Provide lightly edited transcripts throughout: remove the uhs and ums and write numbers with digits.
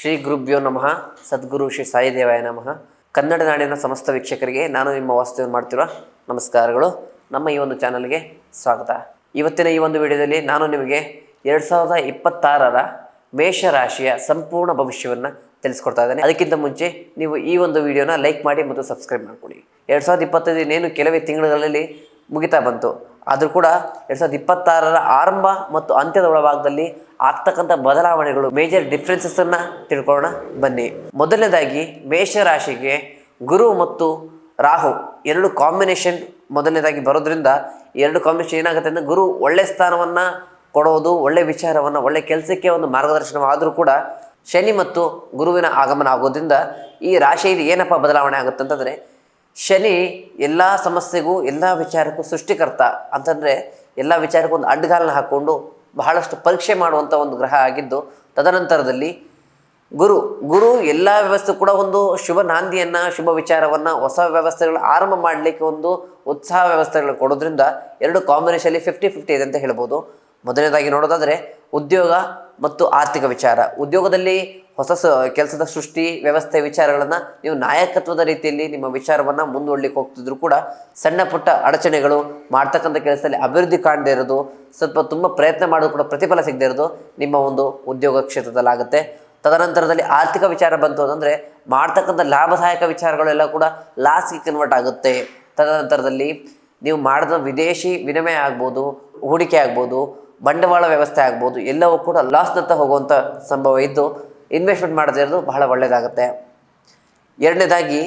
ಶ್ರೀ ಗುರುಭ್ಯೋ ನಮಃ. ಸದ್ಗುರು ಶ್ರೀ ಸಾಯಿದೇವಾಯ ನಮಃ. ಕನ್ನಡ ನಾಡಿನ ಸಮಸ್ತ ವೀಕ್ಷಕರಿಗೆ ನಾನು ನಿಮ್ಮ ವಾಸ್ತವ್ಯ ಮಾಡ್ತಿರುವ ನಮಸ್ಕಾರಗಳು. ನಮ್ಮ ಈ ಒಂದು ಚಾನಲ್ಗೆ ಸ್ವಾಗತ. ಇವತ್ತಿನ ಈ ಒಂದು ವಿಡಿಯೋದಲ್ಲಿ ನಾನು ನಿಮಗೆ 2026ರ ಮೇಷರಾಶಿಯ ಸಂಪೂರ್ಣ ಭವಿಷ್ಯವನ್ನು ತಿಳಿಸ್ಕೊಡ್ತಾ ಇದ್ದೇನೆ. ಅದಕ್ಕಿಂತ ಮುಂಚೆ ನೀವು ಈ ಒಂದು ವಿಡಿಯೋನ ಲೈಕ್ ಮಾಡಿ ಮತ್ತು ಸಬ್ಸ್ಕ್ರೈಬ್ ಮಾಡ್ಕೊಳ್ಳಿ. 2025 ಇನ್ನೇನು ಕೆಲವೇ ತಿಂಗಳಲ್ಲಿ ಮುಗಿತಾ ಬಂತು. ಆದರೂ ಕೂಡ 2026ರ ಆರಂಭ ಮತ್ತು ಅಂತ್ಯದ ಒಳಭಾಗದಲ್ಲಿ ಆಗ್ತಕ್ಕಂಥ ಬದಲಾವಣೆಗಳು, ಮೇಜರ್ ಡಿಫ್ರೆನ್ಸಸ್ಸನ್ನು ತಿಳ್ಕೊಳ್ಳೋಣ ಬನ್ನಿ. ಮೊದಲನೇದಾಗಿ ಮೇಷರಾಶಿಗೆ ಗುರು ಮತ್ತು ರಾಹು ಎರಡು ಕಾಂಬಿನೇಷನ್ ಮೊದಲನೇದಾಗಿ ಬರೋದ್ರಿಂದ ಎರಡು ಕಾಂಬಿನೇಷನ್ ಏನಾಗುತ್ತೆ ಅಂದರೆ, ಗುರು ಒಳ್ಳೆ ಸ್ಥಾನವನ್ನು ಕೊಡೋದು, ಒಳ್ಳೆ ವಿಚಾರವನ್ನು, ಒಳ್ಳೆ ಕೆಲಸಕ್ಕೆ ಒಂದು ಮಾರ್ಗದರ್ಶನವಾದರೂ ಕೂಡ ಶನಿ ಮತ್ತು ಗುರುವಿನ ಆಗಮನ ಆಗೋದ್ರಿಂದ ಈ ರಾಶಿಯಲ್ಲಿ ಏನಪ್ಪ ಬದಲಾವಣೆ ಆಗುತ್ತೆ ಅಂತಂದರೆ, ಶನಿ ಎಲ್ಲ ಸಮಸ್ಯೆಗೂ ಎಲ್ಲ ವಿಚಾರಕ್ಕೂ ಸೃಷ್ಟಿಕರ್ತ ಅಂತಂದರೆ ಎಲ್ಲ ವಿಚಾರಕ್ಕೂ ಒಂದು ಅಡ್ಡಗಾಲನ್ನ ಹಾಕ್ಕೊಂಡು ಬಹಳಷ್ಟು ಪರೀಕ್ಷೆ ಮಾಡುವಂಥ ಒಂದು ಗ್ರಹ ಆಗಿದ್ದು, ತದನಂತರದಲ್ಲಿ ಗುರು ಎಲ್ಲ ವ್ಯವಸ್ಥೆ ಕೂಡ ಒಂದು ಶುಭ ನಾಂದಿಯನ್ನು, ಶುಭ ವಿಚಾರವನ್ನು, ಹೊಸ ವ್ಯವಸ್ಥೆಗಳು ಆರಂಭ ಮಾಡಲಿಕ್ಕೆ ಒಂದು ಉತ್ಸಾಹ ವ್ಯವಸ್ಥೆಗಳು ಕೊಡೋದ್ರಿಂದ ಎರಡು ಕಾಂಬಿನೇಷನಲ್ಲಿ 50-50 ಇದೆ ಅಂತ ಹೇಳ್ಬೋದು. ಮೊದಲನೇದಾಗಿ ನೋಡೋದಾದರೆ ಉದ್ಯೋಗ ಮತ್ತು ಆರ್ಥಿಕ ವಿಚಾರ. ಉದ್ಯೋಗದಲ್ಲಿ ಹೊಸ ಕೆಲಸದ ಸೃಷ್ಟಿ, ವ್ಯವಸ್ಥೆ, ವಿಚಾರಗಳನ್ನು ನೀವು ನಾಯಕತ್ವದ ರೀತಿಯಲ್ಲಿ ನಿಮ್ಮ ವಿಚಾರವನ್ನು ಮುಂದೂಡಲಿಕ್ಕೆ ಹೋಗ್ತಿದ್ರು ಕೂಡ ಸಣ್ಣ ಪುಟ್ಟ ಅಡಚಣೆಗಳು, ಮಾಡ್ತಕ್ಕಂಥ ಕೆಲಸದಲ್ಲಿ ಅಭಿವೃದ್ಧಿ ಕಾಣದೇ ಇರೋದು, ಸ್ವಲ್ಪ ತುಂಬ ಪ್ರಯತ್ನ ಮಾಡೋದು ಕೂಡ ಪ್ರತಿಫಲ ಸಿಗದೇ ಇರೋದು ನಿಮ್ಮ ಒಂದು ಉದ್ಯೋಗ ಕ್ಷೇತ್ರದಲ್ಲಾಗುತ್ತೆ. ತದನಂತರದಲ್ಲಿ ಆರ್ಥಿಕ ವಿಚಾರ ಬಂತು ಅಂತಂದರೆ ಮಾಡ್ತಕ್ಕಂಥ ಲಾಭದಾಯಕ ವಿಚಾರಗಳೆಲ್ಲ ಕೂಡ ಲಾಸ್ಗೆ ಕನ್ವರ್ಟ್ ಆಗುತ್ತೆ. ತದನಂತರದಲ್ಲಿ ನೀವು ಮಾಡಿದ ವಿದೇಶಿ ವಿನಿಮಯ ಆಗ್ಬೋದು, ಹೂಡಿಕೆ ಆಗ್ಬೋದು, ಬಂಡವಾಳ ವ್ಯವಸ್ಥೆ ಆಗ್ಬೋದು, ಎಲ್ಲವೂ ಕೂಡ ಲಾಸ್ನತ್ತ ಹೋಗುವಂಥ ಸಂಭವ ಇದ್ದು ಇನ್ವೆಸ್ಟ್ಮೆಂಟ್ ಮಾಡದೇ ಇರೋದು ಬಹಳ ಒಳ್ಳೆಯದಾಗುತ್ತೆ. ಎರಡನೇದಾಗಿ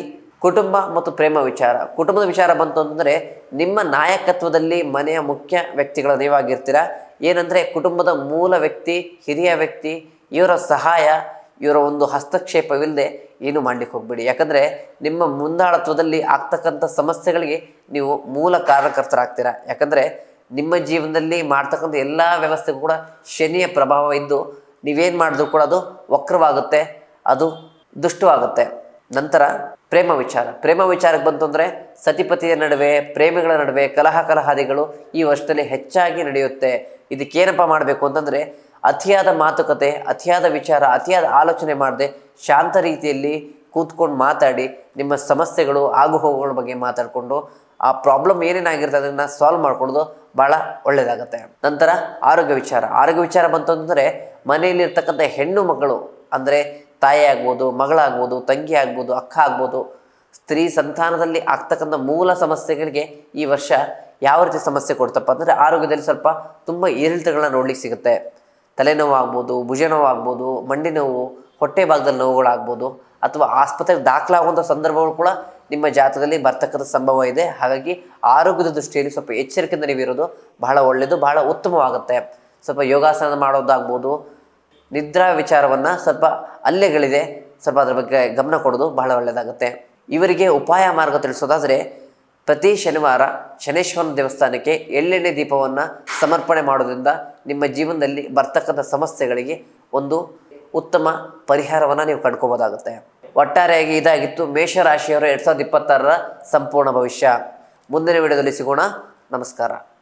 ಕುಟುಂಬ ಮತ್ತು ಪ್ರೇಮ ವಿಚಾರ. ಕುಟುಂಬದ ವಿಚಾರ ಬಂತು ಅಂತಂದರೆ ನಿಮ್ಮ ನಾಯಕತ್ವದಲ್ಲಿ ಮನೆಯ ಮುಖ್ಯ ವ್ಯಕ್ತಿಗಳು ನೀವಾಗಿರ್ತೀರ. ಏನಂದರೆ ಕುಟುಂಬದ ಮೂಲ ವ್ಯಕ್ತಿ, ಹಿರಿಯ ವ್ಯಕ್ತಿ, ಇವರ ಸಹಾಯ, ಇವರ ಒಂದು ಹಸ್ತಕ್ಷೇಪವಿಲ್ಲದೆ ಏನು ಮಾಡಲಿಕ್ಕೆ ಹೋಗ್ಬೇಡಿ. ಯಾಕಂದರೆ ನಿಮ್ಮ ಮುಂದಾಳತ್ವದಲ್ಲಿ ಆಗ್ತಕ್ಕಂಥ ಸಮಸ್ಯೆಗಳಿಗೆ ನೀವು ಮೂಲ ಕಾರಣಕರ್ತರಾಗ್ತೀರ. ಯಾಕಂದರೆ ನಿಮ್ಮ ಜೀವನದಲ್ಲಿ ಮಾಡ್ತಕ್ಕಂಥ ಎಲ್ಲ ವ್ಯವಸ್ಥೆಗೂ ಕೂಡ ಶನಿಯ ಪ್ರಭಾವ ಇದ್ದು ನೀವೇನು ಮಾಡಿದ್ರೂ ಕೂಡ ಅದು ವಕ್ರವಾಗುತ್ತೆ, ಅದು ದುಷ್ಟವಾಗುತ್ತೆ. ನಂತರ ಪ್ರೇಮ ವಿಚಾರಕ್ಕೆ ಬಂತು ಅಂದರೆ ಸತಿಪತಿಯ ನಡುವೆ, ಪ್ರೇಮಿಗಳ ನಡುವೆ ಕಲಹಾದಿಗಳು ಈ ವರ್ಷದಲ್ಲಿ ಹೆಚ್ಚಾಗಿ ನಡೆಯುತ್ತೆ. ಇದಕ್ಕೇನಪ್ಪ ಮಾಡಬೇಕು ಅಂತಂದರೆ, ಅತಿಯಾದ ಮಾತುಕತೆ, ಅತಿಯಾದ ವಿಚಾರ, ಅತಿಯಾದ ಆಲೋಚನೆ ಮಾಡದೆ ಶಾಂತ ರೀತಿಯಲ್ಲಿ ಕೂತ್ಕೊಂಡು ಮಾತಾಡಿ ನಿಮ್ಮ ಸಮಸ್ಯೆಗಳು, ಆಗುಹೋಗುಗಳ ಬಗ್ಗೆ ಮಾತಾಡಿಕೊಂಡು ಆ ಪ್ರಾಬ್ಲಮ್ ಏನೇನಾಗಿರುತ್ತೆ ಅದನ್ನು ಸಾಲ್ವ್ ಮಾಡ್ಕೊಳ್ಳೋದು ಭಾಳ ಒಳ್ಳೆಯದಾಗುತ್ತೆ. ನಂತರ ಆರೋಗ್ಯ ವಿಚಾರ ಬಂತು ಅಂತಂದರೆ ಮನೆಯಲ್ಲಿರ್ತಕ್ಕಂಥ ಹೆಣ್ಣು ಮಕ್ಕಳು ಅಂದರೆ ತಾಯಿ ಆಗ್ಬೋದು, ಮಗಳಾಗ್ಬೋದು, ತಂಗಿ ಆಗ್ಬೋದು, ಅಕ್ಕ ಆಗ್ಬೋದು, ಸ್ತ್ರೀ ಸಂತಾನದಲ್ಲಿ ಆಗ್ತಕ್ಕಂಥ ಮೂಲ ಸಮಸ್ಯೆಗಳಿಗೆ ಈ ವರ್ಷ ಯಾವ ರೀತಿ ಸಮಸ್ಯೆ ಕೊಡ್ತಪ್ಪ ಅಂದರೆ, ಆರೋಗ್ಯದಲ್ಲಿ ಸ್ವಲ್ಪ ತುಂಬ ಏರಿಳಿತಗಳನ್ನ ನೋಡ್ಲಿಕ್ಕೆ ಸಿಗುತ್ತೆ. ತಲೆನೋವು ಆಗ್ಬೋದು, ಭುಜನೋವು ಆಗ್ಬೋದು, ಮಂಡಿ ನೋವು, ಹೊಟ್ಟೆ ಭಾಗದಲ್ಲಿ ನೋವುಗಳಾಗ್ಬೋದು, ಅಥವಾ ಆಸ್ಪತ್ರೆಗೆ ದಾಖಲಾಗುವಂಥ ಸಂದರ್ಭಗಳು ಕೂಡ ನಿಮ್ಮ ಜಾತಕದಲ್ಲಿ ಬರ್ತಕ್ಕಂಥ ಸಂಭವ ಇದೆ. ಹಾಗಾಗಿ ಆರೋಗ್ಯದ ದೃಷ್ಟಿಯಲ್ಲಿ ಸ್ವಲ್ಪ ಎಚ್ಚರಿಕೆಯಿಂದ ನೀವಿರೋದು ಬಹಳ ಒಳ್ಳೆಯದು, ಬಹಳ ಉತ್ತಮವಾಗುತ್ತೆ. ಸ್ವಲ್ಪ ಯೋಗಾಸನ ಮಾಡೋದಾಗ್ಬೋದು, ನಿದ್ರಾ ವಿಚಾರವನ್ನು ಸ್ವಲ್ಪ ಅಲ್ಲೆಗಳಿದೆ, ಸ್ವಲ್ಪ ಅದ್ರ ಬಗ್ಗೆ ಗಮನ ಕೊಡೋದು ಬಹಳ ಒಳ್ಳೆಯದಾಗುತ್ತೆ. ಇವರಿಗೆ ಉಪಾಯ ಮಾರ್ಗ ತಿಳಿಸೋದಾದರೆ, ಪ್ರತಿ ಶನಿವಾರ ಶನೇಶ್ವರನ ದೇವಸ್ಥಾನಕ್ಕೆ ಎಳ್ಳೆಣ್ಣೆ ದೀಪವನ್ನು ಸಮರ್ಪಣೆ ಮಾಡೋದ್ರಿಂದ ನಿಮ್ಮ ಜೀವನದಲ್ಲಿ ಬರ್ತಕ್ಕಂಥ ಸಮಸ್ಯೆಗಳಿಗೆ ಒಂದು ಉತ್ತಮ ಪರಿಹಾರವನ್ನು ನೀವು ಕಂಡ್ಕೋಬೋದಾಗುತ್ತೆ. ಒಟ್ಟಾರೆಯಾಗಿ ಇದಾಗಿತ್ತು ಮೇಷರಾಶಿಯವರ 2026ರ ಸಂಪೂರ್ಣ ಭವಿಷ್ಯ. ಮುಂದಿನ ವಿಡಿಯೋದಲ್ಲಿ ಸಿಗೋಣ. ನಮಸ್ಕಾರ.